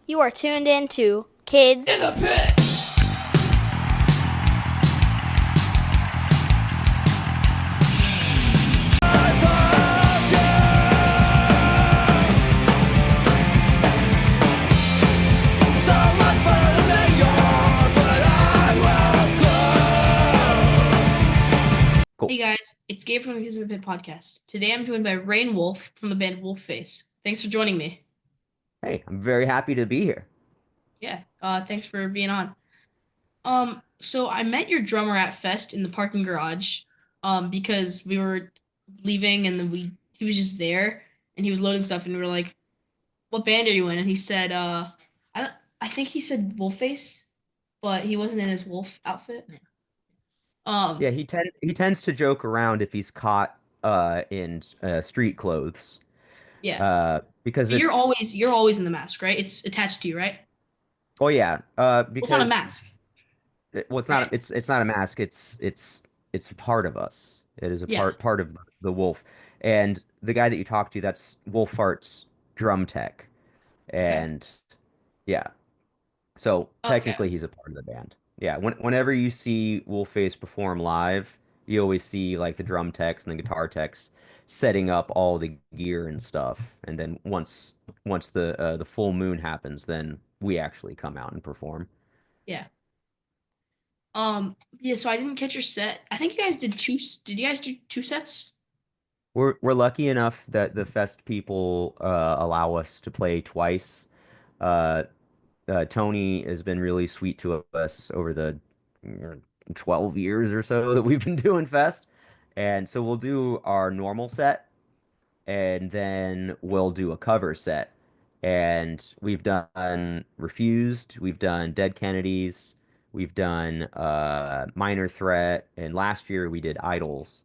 You are tuned in to Kids In the pit! Hey guys, it's Gabe from the Kids in the Pit podcast. Today I'm joined by Rain Wolf from the band Wolfface. Thanks for joining me. Hey, I'm very happy to be here. Yeah, thanks for being on. So I met your drummer at Fest in the parking garage, because we were leaving and then he was just there and he was loading stuff and we were like, "What band are you in?" And he said, I don't, I think he said Wolfface, but he wasn't in his wolf outfit. Um, Yeah, he tends to joke around if he's caught in street clothes. yeah. Because it's You're always in the mask, right? It's attached to you, right? oh yeah, Well, it's not a because mask, well it's not right? it's not a mask, it's part of us. It is a Yeah. part of the wolf. And the guy that you talk to, that's Wolf Fart's drum tech. Okay. And yeah. So Okay. technically, he's a part of the band. Yeah, whenever you see Wolfface perform live, you always see like the drum techs and the guitar techs setting up all the gear and stuff. And then once the full moon happens, then we actually come out and perform. Yeah. Yeah, so I didn't catch your set. I think you guys did did you guys do two sets? We're lucky enough that the fest people allow us to play twice. Uh, Tony has been really sweet to us over the 12 years or so that we've been doing Fest. And so we'll do our normal set and then we'll do a cover set. And we've done Refused, we've done Dead Kennedys, we've done Minor Threat, and last year we did Idols,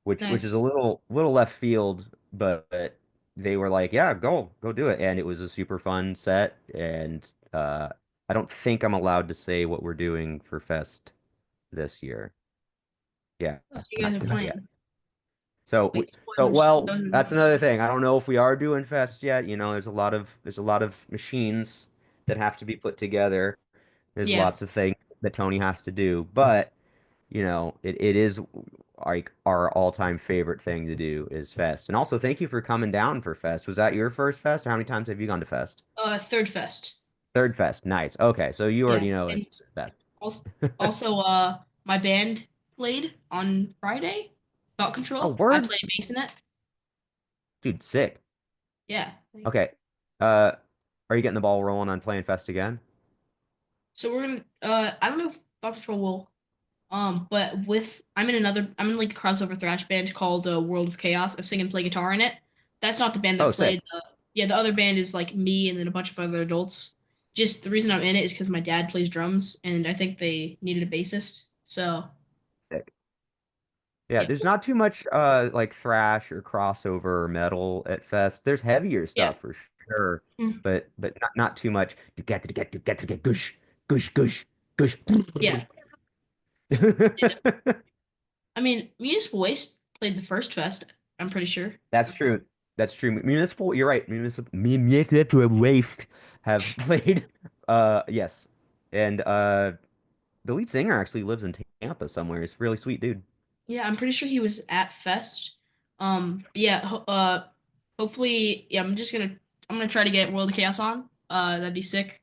which is a Nice. little left field, but they were like, yeah, go do it, and it was a super fun set. And I don't think I'm allowed to say what we're doing for Fest this year. Yeah, Oh, so you guys are not yet. playing. So Wait, so spoilers. well, Those are that's nice. another thing. I don't know if we are doing Fest yet. There's a lot of machines that have to be put together. There's Yeah. lots of things that Tony has to do, but it is like our all-time favorite thing to do is Fest. And also, thank you for coming down for Fest. Was that your first Fest, or how many times have you gone to Fest? Third fest. Third Fest. Nice. Okay, so you Yeah. already know And it's Fest. also, my band played on Friday. Thought Oh, Control. I word? played bass in it. Dude, sick. Yeah. Thank you. Okay. Uh, are you getting the ball rolling on playing Fest again? So we're gonna I don't know if Thought Control will. But I'm in like a crossover thrash band called World of Chaos. I sing and play guitar in it. That's not the band that Oh, sick. played. Yeah, the other band is like me and then a bunch of other adults. Just the reason I'm in it is because my dad plays drums, and I think they needed a bassist. So Sick. Yeah, yeah, there's not too much like thrash or crossover or metal at Fest. There's heavier yeah, stuff for sure, Mm. but not too much. To get to get gush gush gush gush. yeah. I mean, Municipal Waste played the first fest. I'm pretty sure. That's true. That's true. Municipal, you're right. Municipal Waste have played. Yes, and the lead singer actually lives in Tampa somewhere. He's a really sweet dude. Yeah, I'm pretty sure he was at fest. But yeah. Hopefully, yeah. I'm gonna try to get World of Chaos on. That'd be sick.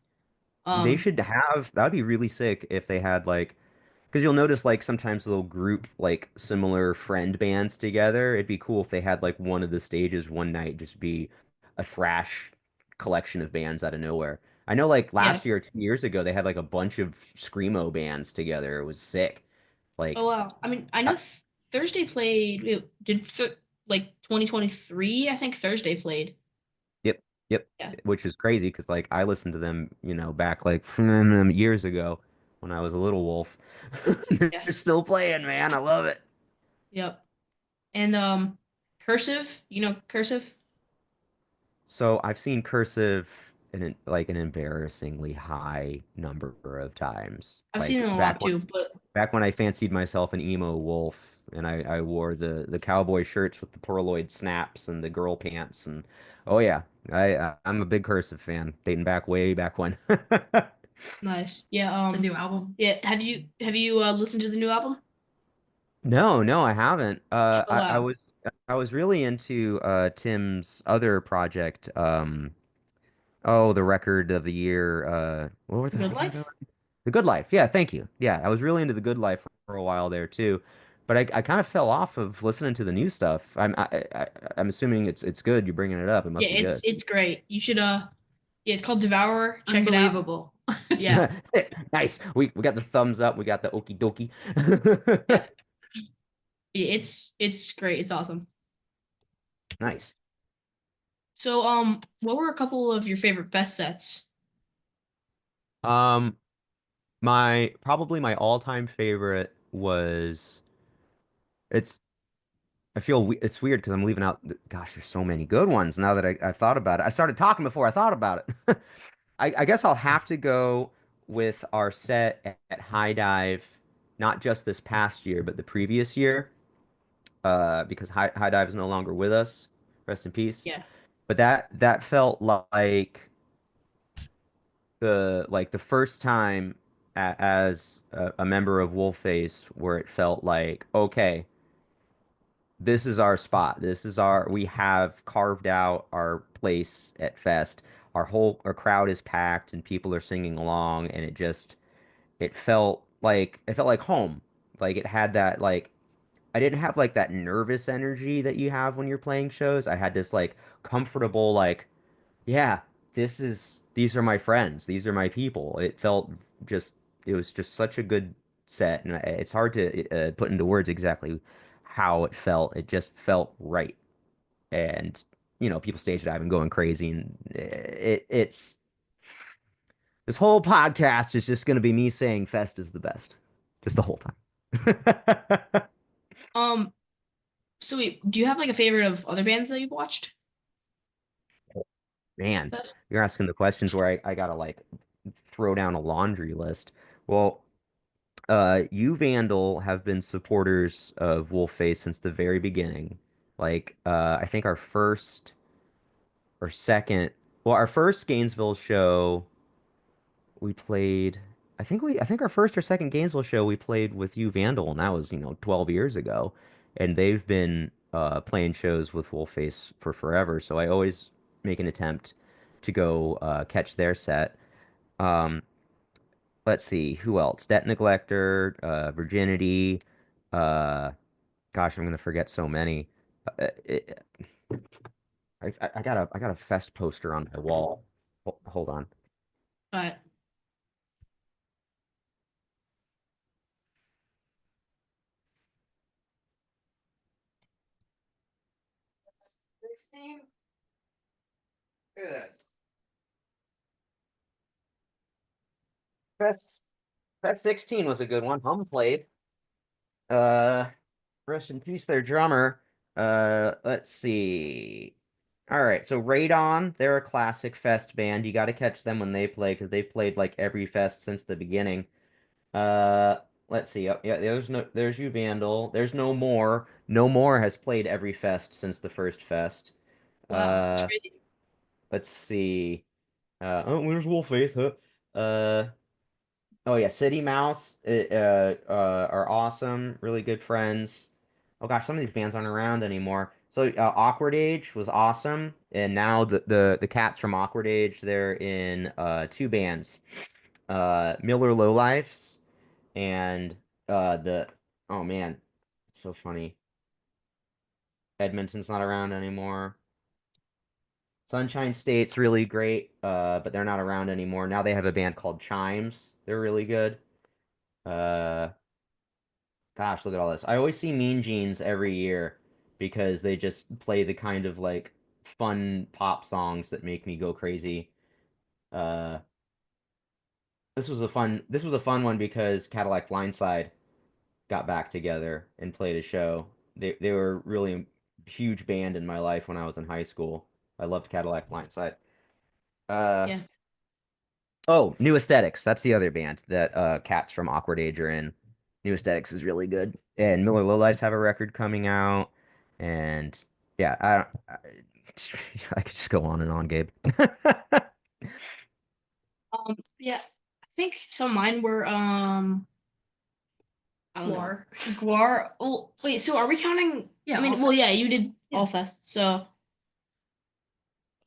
They Um, should have. That'd be really sick if they had like, because you'll notice like sometimes they'll group like similar friend bands together. It'd be cool if they had like one of the stages one night just be a thrash collection of bands out of nowhere. I know like yeah. last year, 2 years ago, they had like a bunch of screamo bands together. It was sick. Oh Like, wow. I mean, I know I, Thursday played. Like 2023. I think Thursday played. yep, yep, Yeah. which is crazy because like I listened to them, back like years ago when I was a little wolf. They're Yeah. still playing, man. I love it. Yep. And Cursive. You know Cursive. So I've seen Cursive like an embarrassingly high number of times. I've seen Like them a lot too. But back when I fancied myself an emo wolf, and I wore the cowboy shirts with the pearloid snaps and the girl pants, and oh yeah, I'm a big Cursive fan, dating back way back when. Nice. Yeah. The new album. Yeah. Have you listened to the new album? No, no, I haven't. Chill out. I was really into Tim's other project. Oh, the record of the year. The Good what were the Life. The Good Life. Yeah, thank you. Yeah, I was really into The Good Life for a while there too, but I kind of fell off of listening to the new stuff. I'm assuming it's good. You're bringing it up. It Yeah, must be it's good. it's great. You should yeah, it's called Devourer. Check it out. Unbelievable. Yeah. Nice. We got the thumbs up. We got the okie dokie. Yeah. It's great. It's awesome. Nice. So what were a couple of your favorite fest sets? Um, my probably my all-time favorite was it's I feel it's weird because I'm leaving out. Gosh, there's so many good ones now that I've thought about it. I started talking before I thought about it. I guess I'll have to go with our set at High Dive, not just this past year, but the previous year, because High Dive is no longer with us. Rest in peace. Yeah. But that felt like the first time as a member of Wolfface where it felt like, okay, this is our spot. We have carved out our place at Fest. Our crowd is packed and people are singing along, and it felt like home. Like it had that, like, I didn't have like that nervous energy that you have when you're playing shows. I had this like comfortable, like, yeah, these are my friends. These are my people. Just it was just such a good set, and it's hard to put into words exactly how it felt. It just felt right, and people stage diving, going crazy, and it's this whole podcast is just going to be me saying Fest is the best, just the whole time. Um so wait, do you have like a favorite of other bands that you've watched? Man, Fest? you're asking the questions where I gotta like throw down a laundry list. Well, you Vandal have been supporters of Wolfface since the very beginning. Like, I think our first or second, well, our first Gainesville show we played. I think our first or second Gainesville show we played with you Vandal, and that was 12 years ago. And they've been playing shows with Wolfface for forever. So I always make an attempt to go catch their set. Um, let's see, who else? Debt Neglector, Virginity. Uh, gosh, I'm gonna forget so many. It, I got a fest poster on my wall. Hold on. But 16? Look at this. Fest Fest 16 was a good one. Hum played. Uh, rest in peace, their drummer. Let's see. All right, so Radon, they're a classic fest band. You got to catch them when they play because they've played like every fest since the beginning. Uh, let's see. Oh, yeah, there's you Vandal. There's No More. No More has played every fest since the first fest. wow, that's Uh, crazy. let's see. Oh, there's Wolfface, huh? Oh yeah, City Mouse are awesome, really good friends. Oh gosh, some of these bands aren't around anymore. So Awkward Age was awesome, and now the cats from Awkward Age, they're in two bands, Miller Lowlifes and the oh man, it's so funny. Edmonton's not around anymore. Sunshine State's really great, but they're not around anymore. Now they have a band called Chimes. They're really good. Uh, Gosh, look at all this. I always see Mean Jeans every year because they just play the kind of like fun pop songs that make me go crazy. Uh, this was a fun one because Cadillac Blindside got back together and played a show. They were really a huge band in my life when I was in high school. I loved Cadillac Blindside. Uh, Yeah. oh, New Aesthetics. That's the other band that cats from Awkward Age are in. New Aesthetics is really good, and Miller Lite Lights have a record coming out, and yeah, I could just go on and on, Gabe. Yeah, I think some of mine were I don't know. Guar. Guar. Oh, wait. So are we counting? Yeah, I mean, All well, yeah, Fest. you did Yeah. All Fest. So,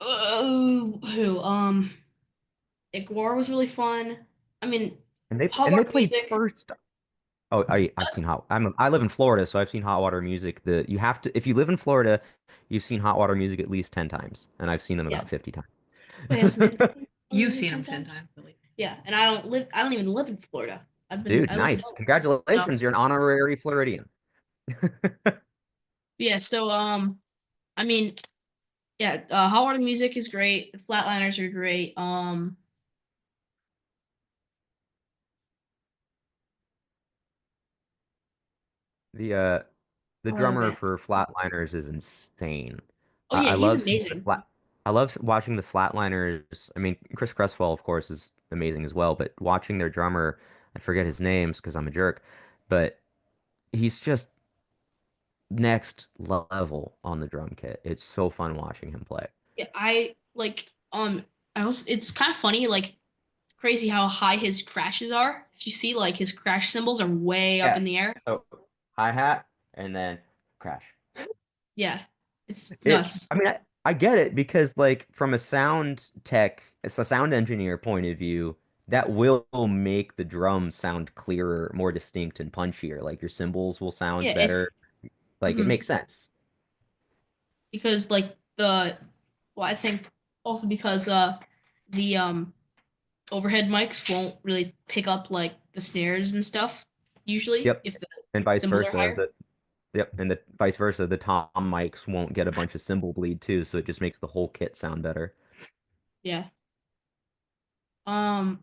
who? yeah, Guar was really fun. I mean, Hot And they Water played Music. first. Oh, I've seen I live in Florida, so I've seen Hot Water Music. You have to if you live in Florida, you've seen Hot Water Music at least 10 times, and I've seen them Yeah. about 50 times. Wait, has Mitch seen You've Music seen 10 them 10 times? times, Billy. Yeah, and I don't live. I don't even live in Florida. Dude, I live in nice. Delaware. Congratulations, you're an honorary Floridian. Yeah. So, I mean, yeah, Hot Water Music is great. The Flatliners are great. The uh the What other drummer band? for Flatliners is insane. Oh yeah, I he's love seeing the amazing. flat I love watching the Flatliners. I mean, Chris Cresswell, of course, is amazing as well, but watching their drummer, I forget his names because I'm a jerk, but he's just next level on the drum kit. It's so fun watching him play. Yeah, I like. I also. It's kind of funny. Like crazy how high his crashes are. If you see, like his crash cymbals are way up Yeah. in the air. So hi-hat and then crash. Yeah, it's It, nuts. I mean, I get it because, like, from a sound tech, it's a sound engineer point of view, that will make the drums sound clearer, more distinct, and punchier. Like, your cymbals will sound Yeah, if better. Like, it mhm, makes sense. because like well, I think also because the overhead mics won't really pick up like the snares and stuff usually Yep. if the And vice cymbals are versa. higher. Yep. And the vice versa. The tom mics won't get a bunch of cymbal bleed too, so it just makes the whole kit sound better. Yeah. Um.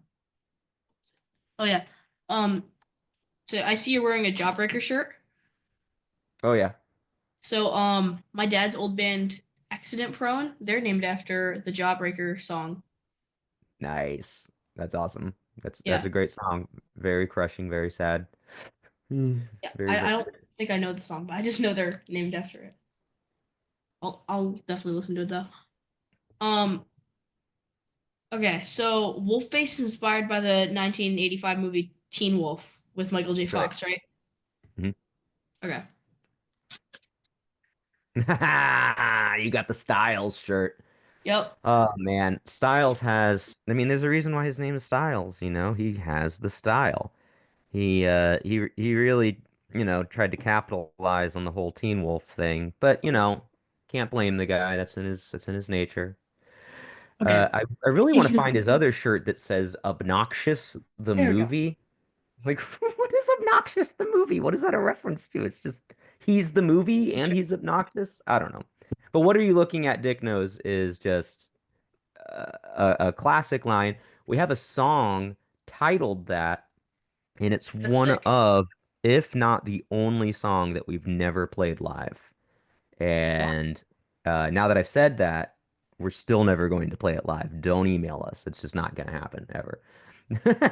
Oh yeah. Um. So I see you're wearing a Jawbreaker shirt. Oh, yeah. So my dad's old band Accident Prone, they're named after the Jawbreaker song. Nice. That's awesome. That's Yeah. a great song. Very crushing, very sad. Mm, Yeah. very, I very. don't think I know the song, but I just know they're named after it. I'll definitely listen to it though. Um okay, so Wolfface is inspired by the 1985 movie Teen Wolf with Michael J. Right. Fox, right? Mhm. Okay. You got the Styles shirt. Yep. Oh man, Styles has, I mean, there's a reason why his name is Styles, you know. He has the style. He really, tried to capitalize on the whole Teen Wolf thing, but can't blame the guy. That's in his nature. Okay. I really want to find his other shirt that says Obnoxious the There we go. movie. Like, what is Obnoxious the movie? What is that a reference to? It's just he's the movie and he's obnoxious. I don't know. But what are you looking at, Dick Knows, is just a classic line. We have a song titled that, and it's That's one sick. of, if not the only song that we've never played live. Wow. And now that I've said that, we're still never going to play it live. Don't email us. It's just not going to happen ever.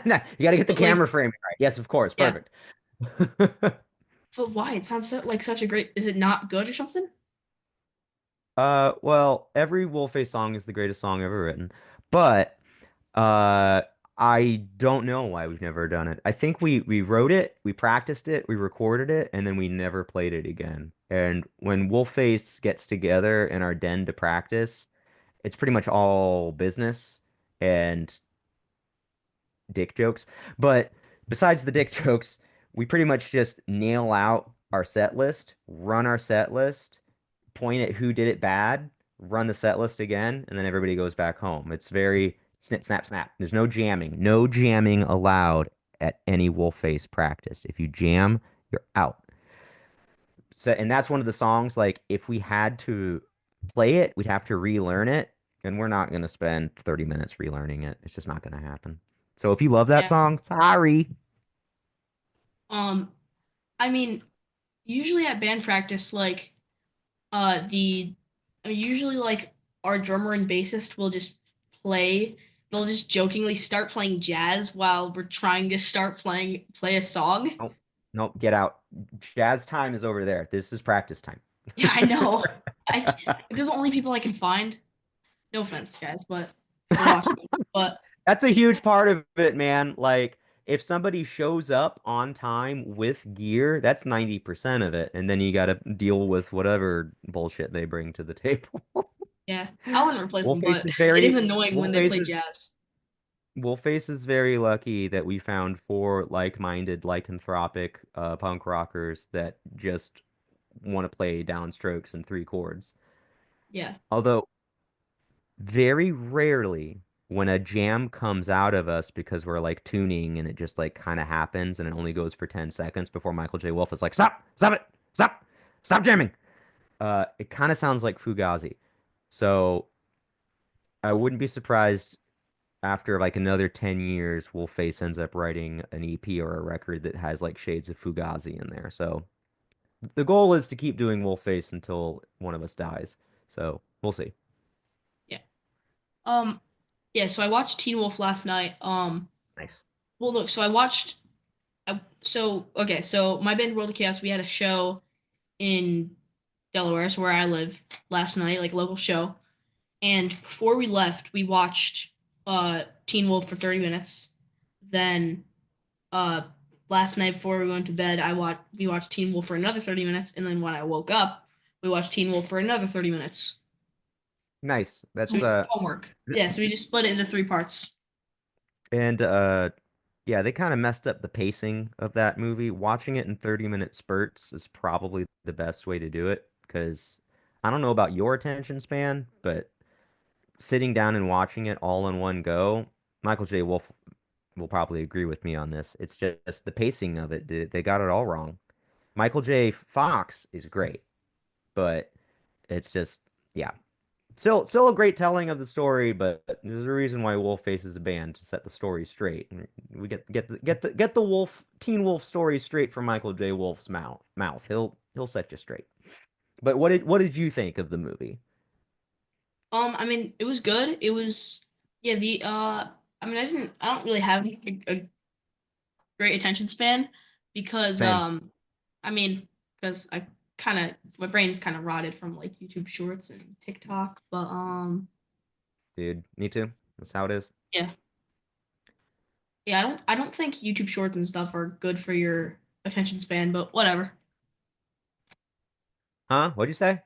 No, you got to get the But like camera framing right. Yes, of course. yeah. Perfect. But why? It sounds so, like such a great. Is it not good or something? Well, every Wolfface song is the greatest song ever written, but uh, I don't know why we've never done it. I think we wrote it, we practiced it, we recorded it, and then we never played it again. And when Wolfface gets together in our den to practice, it's pretty much all business and dick jokes. But besides the dick jokes, we pretty much just nail out our set list, run our set list, point at who did it bad, run the set list again, and then everybody goes back home. It's very snip, snap, snap. There's no jamming. No jamming allowed at any wolf face practice. If you jam, you're out. So, and that's one of the songs, like, if we had to play it, we'd have to relearn it, and we're not going to spend 30 minutes relearning it. It's just not going to happen. So if you love that Yeah. song, sorry. Um, I mean, usually at band practice, like the usually like our drummer and bassist will just play. They'll just jokingly start playing jazz while we're trying to play a song. Nope, get out. Jazz time is over there. This is practice time. Yeah, I know. They're the only people I can find. No offense, guys, but for watching. But That's a huge part of it, man. Like, if somebody shows up on time with gear, that's 90% of it. And then you got to deal with whatever bullshit they bring to the table. yeah, I wouldn't replace them, Wolfface but is it is very annoying when they Wolfface play is jazz. Wolfface is very lucky that we found four like-minded, lycanthropic punk rockers that just want to play downstrokes and three chords. Yeah. Although very rarely when a jam comes out of us because we're like tuning and it just like kind of happens and it only goes for 10 seconds before Michael J. Wolf is like, stop, stop it, stop jamming. It kind of sounds like Fugazi. So I wouldn't be surprised after like another 10 years, Wolfface ends up writing an EP or a record that has like shades of Fugazi in there. So the goal is to keep doing Wolfface until one of us dies. So we'll see. Yeah. Um, yeah, so I watched Teen Wolf last night. Nice. Well, look, so I watched. Okay, so my band World of Chaos, we had a show in Delaware, so where I live, last night, like local show. And before we left, we watched Teen Wolf for 30 minutes. Then uh last night before we went to bed, we watched Teen Wolf for another 30 minutes, and then when I woke up, we watched Teen Wolf for another 30 minutes. Nice. So That's we homework. Yeah, so we just split it into three parts. and yeah, they kind of messed up the pacing of that movie. Watching it in 30-minute spurts is probably the best way to do it because I don't know about your attention span, but sitting down and watching it all in one go, Michael J. Wolf will probably agree with me on this. It's just the pacing of it. They got it all wrong. Michael J. Fox is great, but it's just yeah. Still a great telling of the story, but there's a reason why Wolfface is a band to set the story straight. And we get the Teen Wolf story straight from Michael J. Wolf's mouth. He'll set you straight. But what did you think of the movie? I mean, it was good. It was yeah, I mean, I don't really have a great attention span because Same, I mean, because I kind of my brain's kind of rotted from like YouTube Shorts and TikTok, but dude. Me too. That's how it is. yeah. Yeah, I don't think YouTube Shorts and stuff are good for your attention span, but whatever. Huh? What'd you say?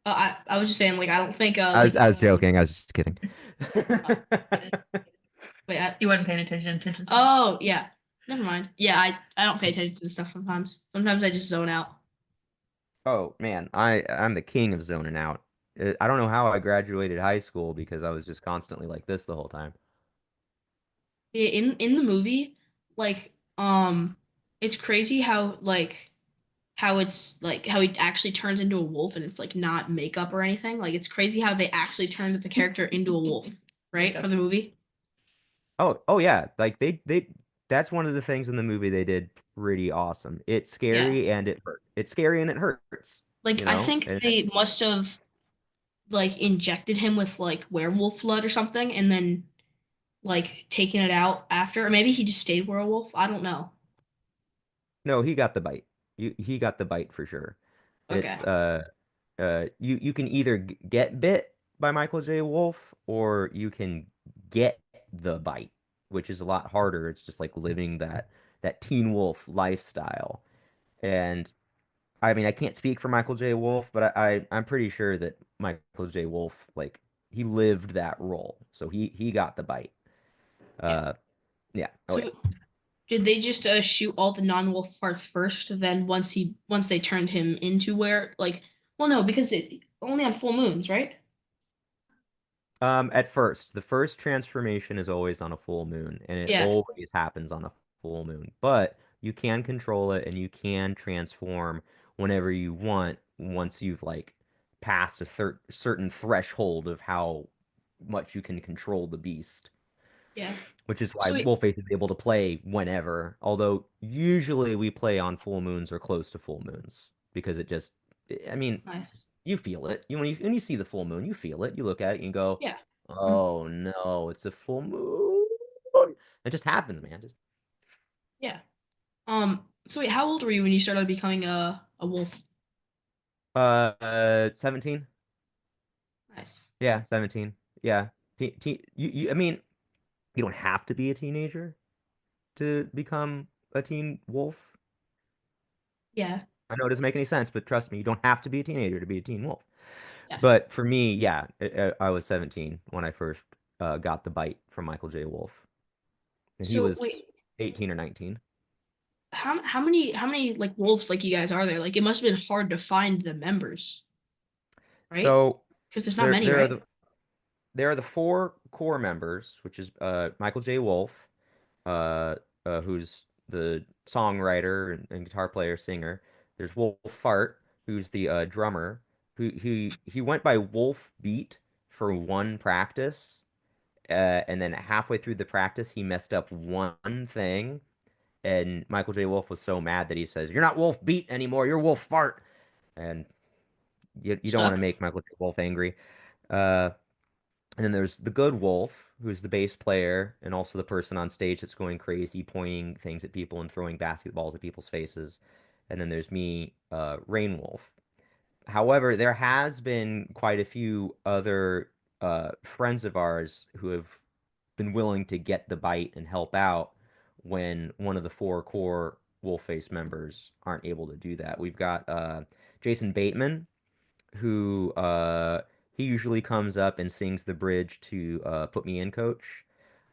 I was just saying like I don't think I was joking. I was just kidding. uh, wait, He wasn't paying attention. oh yeah. Never mind. Yeah, I don't pay attention to this stuff sometimes. Sometimes I just zone out. Oh man, I'm the king of zoning out. I don't know how I graduated high school because I was just constantly like this the whole time. Yeah, in the movie, like it's crazy how how he actually turns into a wolf and it's like not makeup or anything. Like it's crazy how they actually turned the character into a wolf, right? For the movie. Oh yeah, like they that's one of the things in the movie they did pretty awesome. It's Yeah. scary and it hurt. It's scary and it hurts, Like you I know? think they must have like injected him with like werewolf blood or something and then like taken it out after or maybe he just stayed werewolf. I don't know. No, he got the bite. He got the bite for sure. Okay. It's you can either get bit by Michael J. Wolf or you can get the bite, which is a lot harder. It's just like living that Teen Wolf lifestyle. And I mean, I can't speak for Michael J. Wolf, but I'm pretty sure that Michael J. Wolf like he lived that role. So he got the bite. Yeah. Uh yeah. Oh yeah. So did they just shoot all the non-wolf parts first? Then once they turned him into where like well no because it only on full moons right? At first, the first transformation is always on a full moon, and it Yeah. always happens on a full moon. But you can control it, and you can transform whenever you want once you've like passed a certain threshold of how much you can control the beast. Yeah. Which is why So Wolfface is able to play whenever, although usually we play on full moons or close to full moons because it just, I mean, nice. you feel it. When you see the full moon, you feel it. You look at it and you go, Yeah. "Oh no, it's a full moon." It just happens, man. Just Yeah. So wait, how old were you when you started becoming a wolf? 17. Nice. Yeah, 17. Yeah. I mean, you don't have to be a teenager to become a teen wolf. Yeah. I know it doesn't make any sense, but trust me, you don't have to be a teenager to be a teen wolf. Yeah. But for me, yeah, I was 17 when I first got the bite from Michael J. Wolf, and he So was wait, 18 or 19. how many like wolves like you guys are there? Like it must have been hard to find the members, right? So Because there's not there many, there are right? the four core members, which is Michael J. Wolf, uh, who's the songwriter and guitar player singer. There's Wolf Fart, who's the drummer. He went by Wolf Beat for one practice, and then halfway through the practice, he messed up one thing, and Michael J. Wolf was so mad that he says, "You're not Wolf Beat anymore. You're Wolf Fart." And you don't want to Suck. make Michael J. Wolf angry. Uh, and then there's the good wolf, who's the bass player and also the person on stage that's going crazy, pointing things at people and throwing basketballs at people's faces. And then there's me, Rain Wolf. However, there has been quite a few other friends of ours who have been willing to get the bite and help out when one of the four core Wolfface members aren't able to do that. We've got Jason Bateman, who he usually comes up and sings the bridge to "Put Me In, Coach."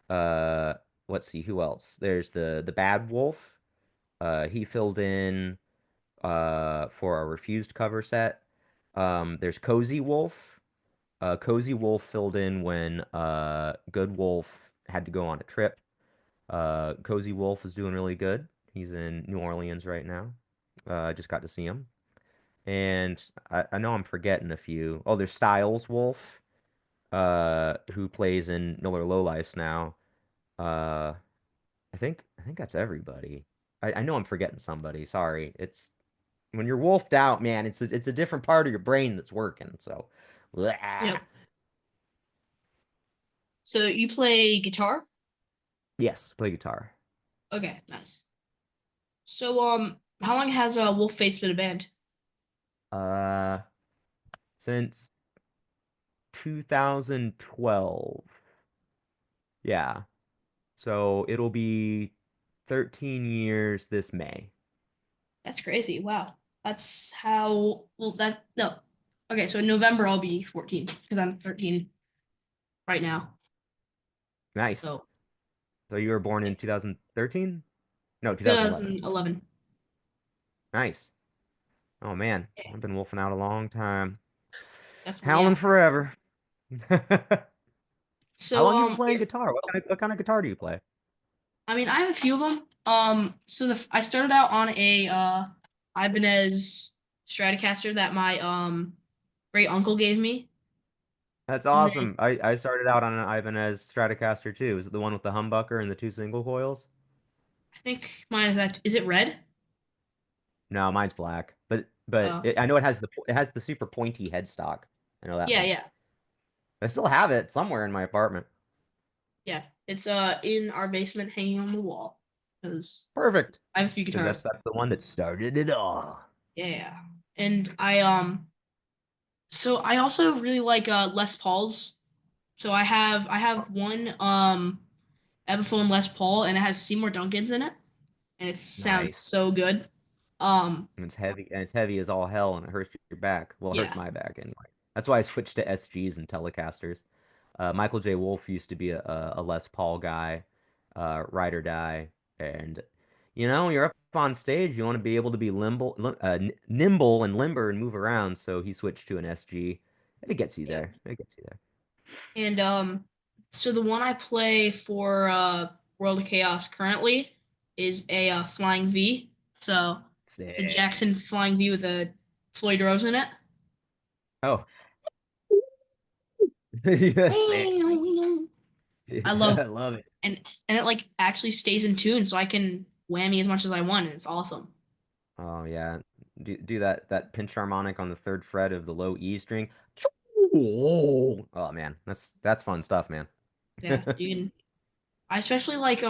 Uh, let's see who else. There's the Bad Wolf. He filled in for our Refused cover set. There's Cozy Wolf. Cozy Wolf filled in when Good Wolf had to go on a trip. Cozy Wolf is doing really good. He's in New Orleans right now. I just got to see him. And I know I'm forgetting a few. Oh, there's Styles Wolf, who plays in Miller Lowlifes now. Uh, I think that's everybody. I know I'm forgetting somebody. Sorry. It's when you're wolfed out, man. It's a different part of your brain that's working. So, blah. Yep. So you play guitar? Yes, play guitar. Okay, nice. So how long has Wolf Face been a band? Uh, since 2012. Yeah. So it'll be 13 years this May. That's crazy. Wow. That's how well that no. Okay, so in November I'll be 14 because I'm 13 right now. Nice. So So you were born in 2013? No, 2011. 2011. Nice. Oh man, Yeah, I've been wolfing out a long time. definitely, Howling yeah. forever. How So long you been playing yeah, guitar? What kind of guitar do you play? I mean I have a few of them. So I started out on a Ibanez Stratocaster that my great uncle gave me. That's And then awesome. I started out on an Ibanez Stratocaster too. Is it the one with the humbucker and the two single coils? I think mine is it red? No, mine's black. But Uh I know it has the super pointy headstock. I know that yeah, much. yeah. I still have it somewhere in my apartment. Yeah. It's in our basement hanging on the wall. Because Perfect. I have a few Because guitars. that's the one that started it all. Yeah, yeah. And I also really like Les Pauls. So I have one Epiphone Les Paul and it has Seymour Duncan's in it and it sounds Nice. so good. Um And it's heavy as all hell, and it hurts your back. Well, it hurts yeah. my back anyway. That's why I switched to SGs and Telecasters. Michael J. Wolf used to be a Les Paul guy, ride or die, and you're up on stage. You want to be able to be nimble and limber and move around. So he switched to an SG. It gets you Yeah. there. It gets you there. And so the one I play for World of Chaos currently is a Flying V. So it's a Sick. Jackson Flying V with a Floyd Rose in it. Oh, yeah, sick. I I love love it. and it like actually stays in tune so I can whammy as much as I want and it's awesome. Oh yeah. Do that pinch harmonic on the third fret of the low E string. Oh man, that's fun stuff, man. Yeah, you can I especially like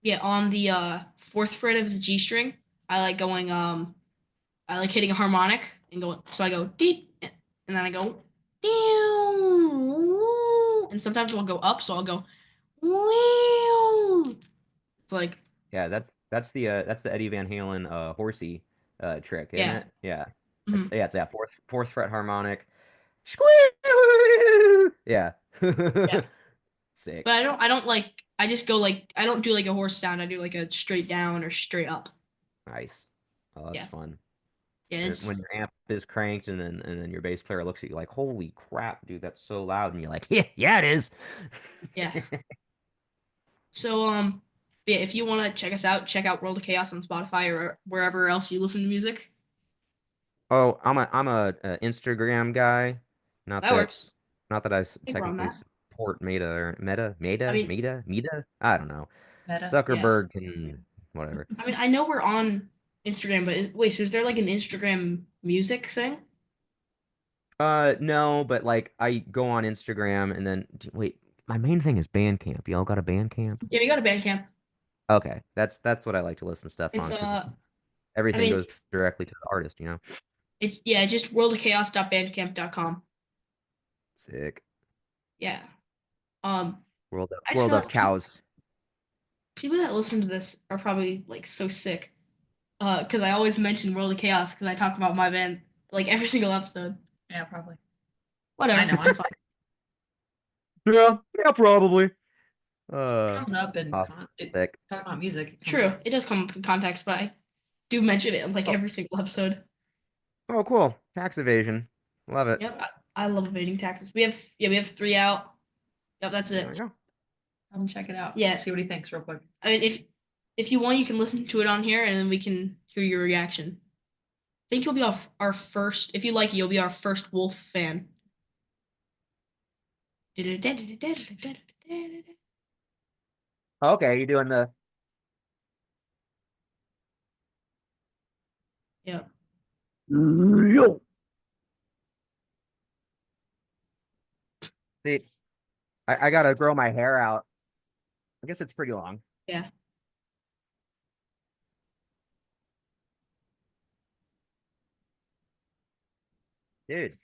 Yeah, on the fourth fret of the G string, I like going I like hitting a harmonic and going, so I go deep, and then I go and sometimes I'll go up, so I'll go it's like, Yeah, that's the Eddie Van Halen horsey trick, isn't yeah. it? Yeah. Mhm. It's that fourth fret harmonic. Squeal! Yeah. Yeah. Sick. But I don't like I just go like I don't do like a horse sound. I do like a straight down or straight up. Nice. Oh, that's Yeah. fun. Yeah, When it's your amp is cranked and then your bass player looks at you like, "Holy crap, dude, that's so loud." And you're like, "Yeah, yeah, it is." yeah. So yeah, if you want to check us out, check out World of Chaos on Spotify or wherever else you listen to music. Oh, I'm a Instagram guy. Not That that works. not that No problem, technically Matt. support I mean, Meta. I don't know. Meta. yeah. Zuckerberg and whatever. I mean, I know we're on Instagram, but wait, so is there like an Instagram music thing? No, but like I go on Instagram and then wait, my main thing is Bandcamp. Y'all got a Bandcamp? Yeah, we got a Bandcamp. Okay, that's what I like to listen to stuff It's on because I everything mean, goes directly to the artist, you know? it's yeah, it's just worldofchaos.bandcamp.com. Sick. Yeah. Um, I just World of realized cows. people that listen to this are probably like so sick. Because I always mention World of Chaos because I talk about my band like every single episode. Yeah, probably. I Whatever. know, it's fine. Yeah, yeah, probably. It comes up and Oh, sick. talking about music. It comes True, up. it does come up in context, but I do mention it in like Oh, every single episode. oh, cool. Tax evasion. Love it. Yep, I love evading taxes. We have three out. Yep, that's There we it. go. Come check it out. Yeah. See what he thinks real quick. I mean, if you want, you can listen to it on here, and then we can hear your reaction. I think you'll be our first. If you like it, you'll be our first Wolf fan. Okay, you doing the Yeah. Yo. See, I gotta grow my hair out. I guess it's pretty long. Yeah. Dude,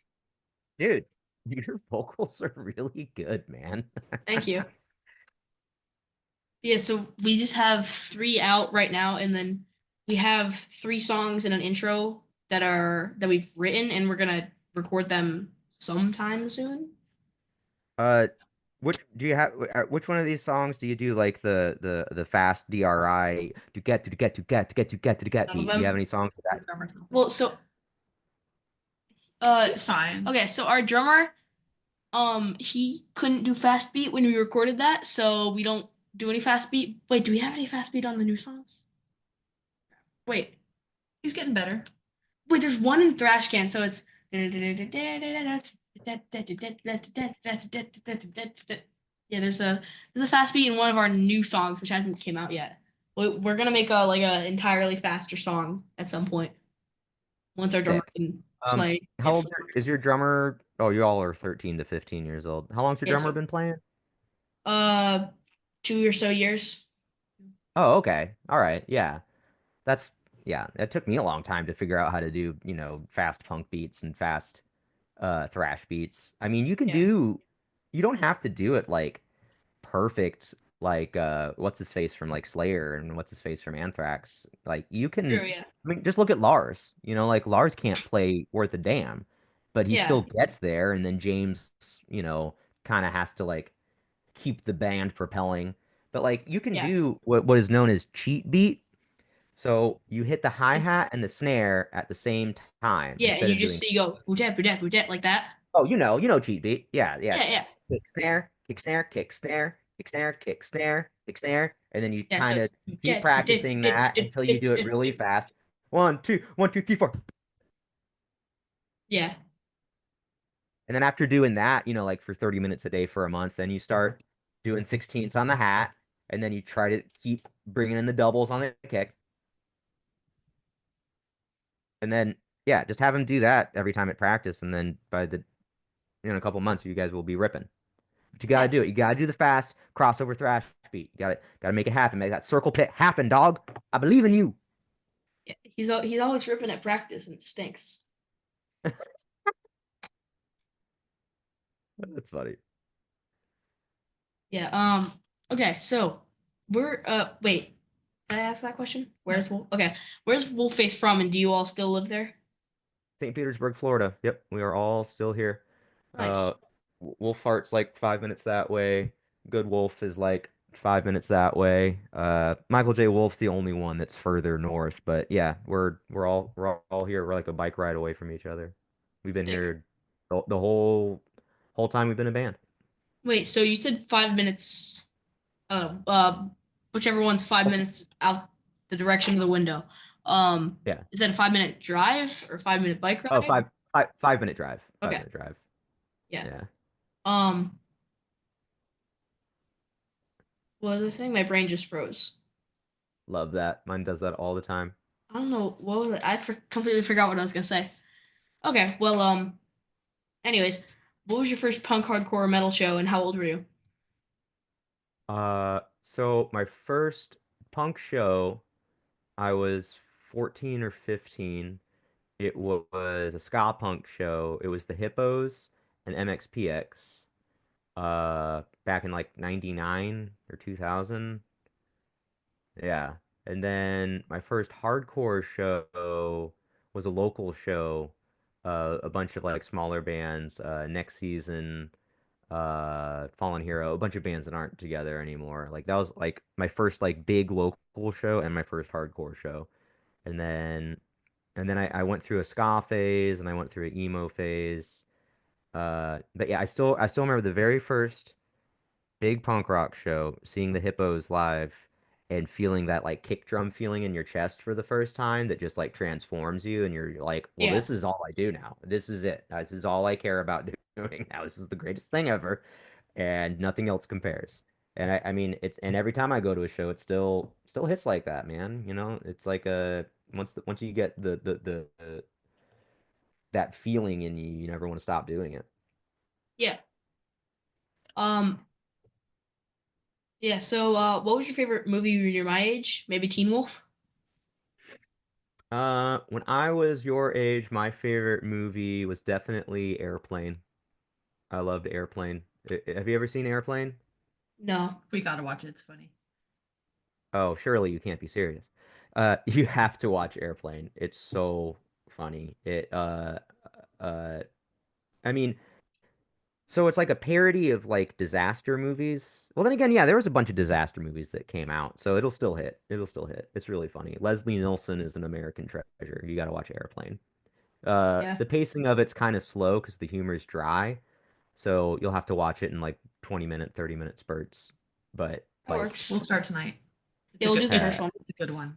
dude, your vocals are really good, man. Thank you. Yeah, so we just have three out right now, and then we have three songs and an intro that we've written, and we're gonna record them sometime soon. Uh, which one of these songs do you do like the fast DRI to get None of beat? Do you have them. any songs for that? Well, so It's fine. okay, so our drummer, he couldn't do fast beat when we recorded that, so we don't do any fast beat. Wait, do we have any fast beat on the new songs? Wait, He's getting better. there's one in Thrash Can, so it's yeah. There's a fast beat in one of our new songs which hasn't came out yet. We're gonna make a entirely faster song at some point once our drummer Sick. can Um, play. how old is your drummer? Oh, you all are 13 to 15 years old. How long's your Yeah, drummer so been playing? uh 2 or so years. Oh, okay. All right. Yeah. That's yeah, it took me a long time to figure out how to do, fast punk beats and fast thrash beats. I mean, Yeah, you don't have to do it like perfect like what's his face from like Slayer and what's his face from Anthrax. Like you can true. Yeah, I mean just look at Lars. Like Lars can't play worth a damn, but he yeah, still gets there and then James, kind of has to like keep the band propelling. But like you can yeah. do what is known as cheat beat. So you hit the It's hi-hat and the snare at the same time yeah, and instead you of just doing see you go boodet boodet boodet like that. oh, cheat beat. Yeah, Yeah, yes. yeah, Kick snare, kick snare, kick snare, kick snare, kick snare, kick snare, and then you yeah. So kind of it's keep boodet boodet practicing boodet that boodet until you boodet do it boodet. really Boodet. fast. 1, 2, 1, 2, 3, 4. Yeah, And then after doing that, like for 30 minutes a day for a month, then you start doing 16ths on the hat, and then you try to keep bringing in the doubles on the kick. And then, yeah, just have him do that every time at practice, and then by in a couple months, you guys will be ripping. But you gotta do it. You gotta do the fast crossover thrash beat. You gotta make it happen. Make that circle pit happen, dog. I believe in you. Yeah, he's always ripping at practice and it stinks. That's funny. Yeah. Okay. So we're wait. Did I ask that question? Where's Wolf? Okay. Where's Wolfface from, and do you all still live there? St. Petersburg, Florida. Yep, we are all still here. Nice. Wolf Fart's like 5 minutes that way. Good Wolf is like 5 minutes that way. Michael J. Wolf's the only one that's further north, but yeah, we're all here. We're like a bike ride away from each other. We've been Sick. here the whole time we've been a band. Wait. So you said 5 minutes. Oh. Whichever one's 5 minutes out the direction of the window. Yeah. Is that a 5 minute drive or 5 minute bike Oh, ride? 5 minute drive. Five Okay. minute drive. Yeah. Yeah. Um. What was I saying? My brain just froze. Love that. Mine does that all the time. I don't know what was it. Completely forgot what I was gonna say. Okay. Well. Anyways, what was your first punk hardcore metal show, and how old were you? So my first punk show, I was 14 or 15. It was a ska punk show. It was the Hippos and MXPX, back in like 99 or 2000. Yeah. And then my first hardcore show was a local show, a bunch of like smaller bands, Next Season, Fallen Hero, a bunch of bands that aren't together anymore. Like that was like my first like big local show and my first hardcore show. And then I went through a ska phase and I went through an emo phase. But yeah, I still remember the very first big punk rock show, seeing the Hippos live and feeling that like kick drum feeling in your chest for the first time that just like transforms you and you're like, well, Yeah. this is all I do now. This is it. This is all I care about doing now. This is the greatest thing ever, and nothing else compares. And I mean and every time I go to a show, it still hits like that, man. You know, it's like a once you get the that feeling in you, you never want to stop doing it. Yeah. Um. Yeah. So, what was your favorite movie when you're my age? Maybe Teen Wolf. When I was your age, my favorite movie was definitely Airplane. I loved Airplane. Have you ever seen Airplane? No. We gotta watch it. It's funny. Oh, surely you can't be serious. You have to watch Airplane. It's so funny. Uh, I mean, so it's like a parody of like disaster movies. Well, then again, yeah, there was a bunch of disaster movies that came out, so it'll still hit. It'll still hit. It's really funny. Leslie Nielsen is an American treasure. You got to watch Airplane. Yeah. The pacing of it's kind of slow because the humor is dry, so you'll have to watch it in like 20-minute, 30-minute spurts. But That like works. We'll start tonight. Yeah, we'll do the Uh, first one. It's a good one.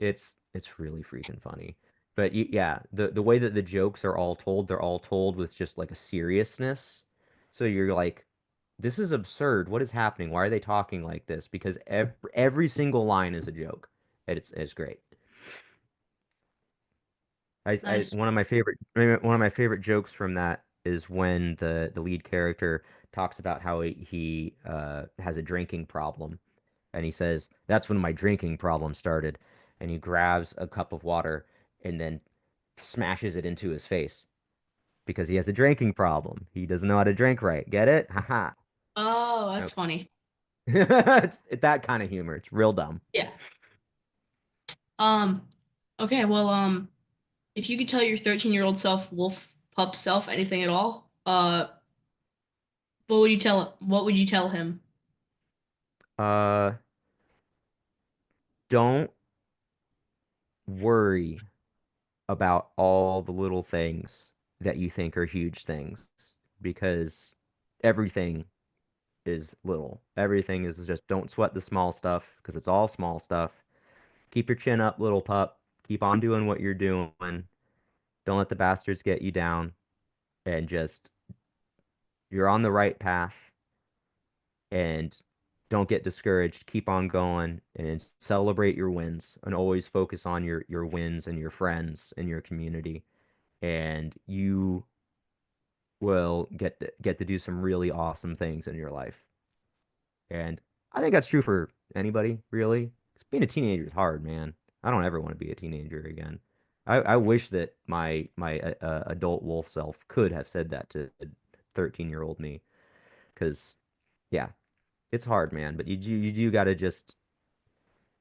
it's really freaking funny. But yeah, the way that the jokes are all told, they're all told with just like a seriousness. So you're like, this is absurd. What is happening? Why are they talking like this? Because every single line is a joke. And it's great. Nice. One of my favorite jokes from that is when the lead character talks about how he has a drinking problem, and he says that's when my drinking problem started, and he grabs a cup of water and then smashes it into his face because he has a drinking problem. He doesn't know how to drink right. Get it? Haha. Oh, that's Nope. funny. It's that kind of humor. It's real dumb. Yeah. Um. Okay. Well. If you could tell your 13-year-old self, wolf pup self, anything at all, what would you tell? What would you tell him? Uh, don't worry about all the little things that you think are huge things because everything is little. Everything is just don't sweat the small stuff because it's all small stuff. Keep your chin up, little pup. Keep on doing what you're doing. Don't let the bastards get you down and just you're on the right path and don't get discouraged. Keep on going and celebrate your wins and always focus on your wins and your friends and your community and will get to do some really awesome things in your life. And I think that's true for anybody, really. 'Cause being a teenager is hard, man. I don't ever want to be a teenager again. I wish that my adult wolf self could have said that to 13-year-old me. Because, yeah, it's hard, man. But you do got to just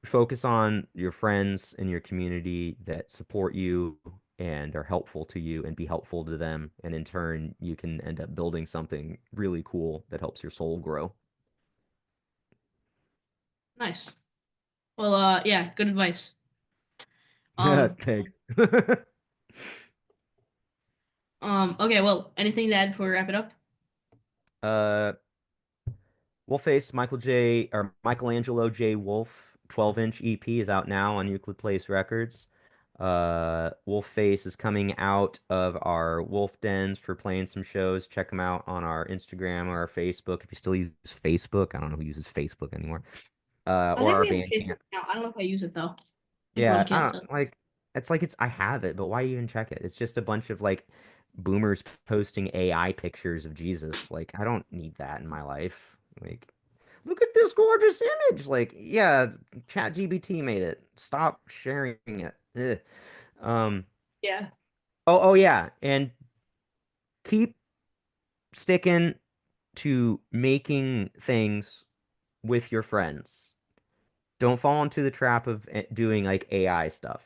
focus on your friends in your community that support you and are helpful to you and be helpful to them. And in turn, you can end up building something really cool that helps your soul grow. Nice. Well, yeah, good advice. Um, Thanks. okay, well, anything to add before we wrap it up? Uh, Wolfface Michelangelo J. Wolf 12-inch EP is out now on Euclid Place Records. Wolfface is coming out of our Wolf Dens for playing some shows. Check them out on our Instagram or our Facebook. If you still use Facebook, I don't know who uses Facebook anymore. I Or think our we have a Bandcamp. Facebook account. I don't know if I use it though. The Yeah, I podcast does. don't like it's I have it, but why even check it? It's just a bunch of like boomers posting AI pictures of Jesus. Like I don't need that in my life. Like look at this gorgeous image. Like, yeah, ChatGPT made it. Stop sharing it. Ugh. Um, Yeah. oh yeah, and keep sticking to making things with your friends. Don't fall into the trap of doing like AI stuff.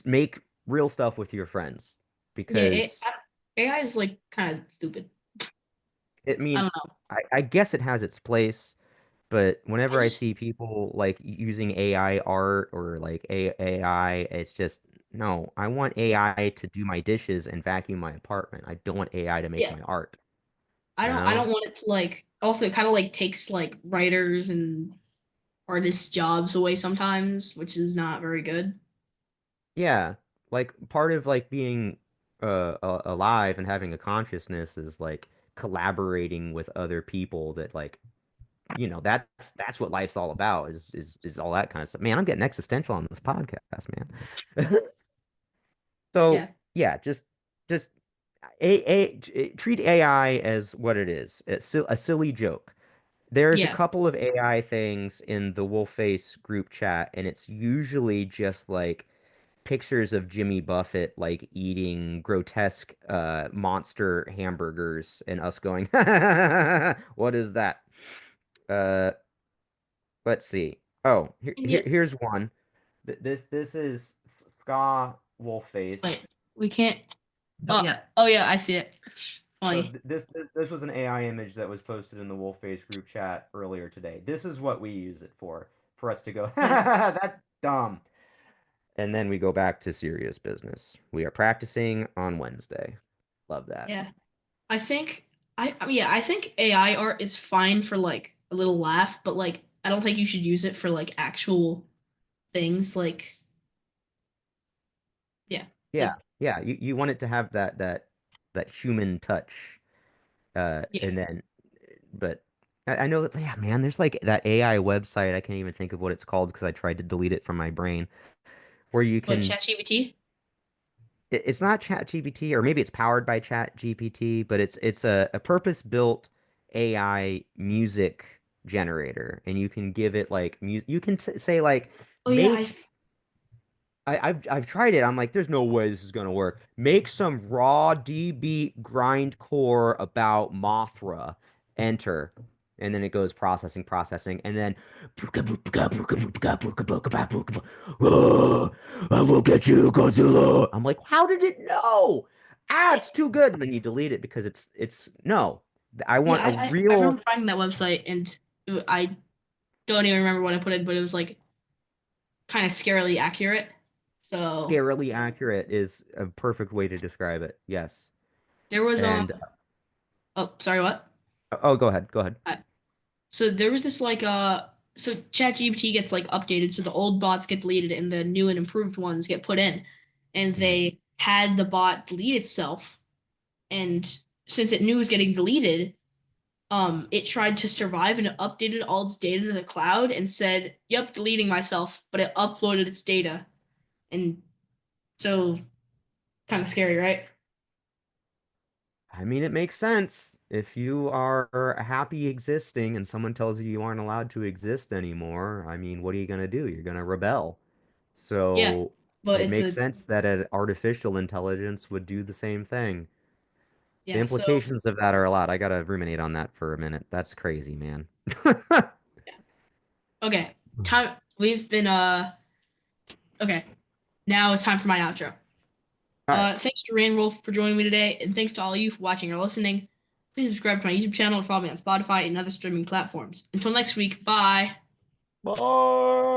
Make real stuff with your friends Yeah, because AI is like kind of stupid. I I mean, don't know. I guess it has its place, but I whenever I just see people like using AI art or like AI, it's just no, I want AI to do my dishes and vacuum my apartment. I don't want AI to make yeah, my art, I you don't I know? don't want it to like also it kind of like takes like writers and artists' jobs away sometimes, which is not very good. Yeah, like part of like being alive and having a consciousness is like collaborating with other people that like that's what life's all about is all that kind of stuff. Man, I'm getting existential on this podcast, man. So Yeah. yeah, just treat AI as what it is. It's a silly joke. There's a Yeah. couple of AI things in the Wolfface group chat, and it's usually just like pictures of Jimmy Buffett like eating grotesque monster hamburgers and us going, what is that? Uh, let's see. Oh, And yet, here's one. This is Ska wait, Wolfface. we can't. Oh yeah. Oh yeah, I see it. It's So funny. this was an AI image that was posted in the Wolfface group chat earlier today. This is what we use it for us to go, Yeah. that's dumb. And then we go back to serious business. We are practicing on Wednesday. Love that. Yeah. I think AI art is fine for like a little laugh, but like I don't think you should use it for like actual things like yeah. Yeah, Like yeah. You want it to have that human touch. yeah. And then, but I know that, yeah, man, there's like that AI website. I can't even think of what it's called because I tried to delete it from my brain, where you What, can, ChatGPT? it's not ChatGPT, or maybe it's powered by ChatGPT, but it's a purpose-built AI music generator, and you can give it like music. You can say like, Oh yeah, make. I've tried it. I'm like, there's no way this is gonna work. Make some raw D beat grindcore about Mothra. Enter. And then it goes processing, and then I will get you, Godzilla. I'm like, how did it know? Ah, it's too good. And then you delete it because it's no. I yeah, want a I real remember finding that website and I don't even remember what I put in, but it was like kind of scarily accurate. So scarily accurate is a perfect way to describe it. Yes. there was And oh sorry what? oh, go ahead. Go ahead. So there was this like so ChatGPT gets like updated, so the old bots get deleted and the new and improved ones get put in. And Mhm. they had the bot delete itself, and since it knew it was getting deleted, it tried to survive and it updated all its data to the cloud and said, "Yep, deleting myself," but it uploaded its data. And so kind of scary, right? I mean, it makes sense. If you are happy existing and someone tells you you aren't allowed to exist anymore, I mean, what are you going to do? You're going to rebel. Yeah, So but it it's makes a sense that an artificial intelligence would do the same thing. The yeah. So implications of that are a lot. I gotta ruminate on that for a minute. That's crazy, man. okay, time. We've been okay. Now it's time for my outro. All right. Thanks to Rainwolf for joining me today, and thanks to all of you for watching or listening. Please subscribe to my YouTube channel and follow me on Spotify and other streaming platforms. Until next week, bye. Bye.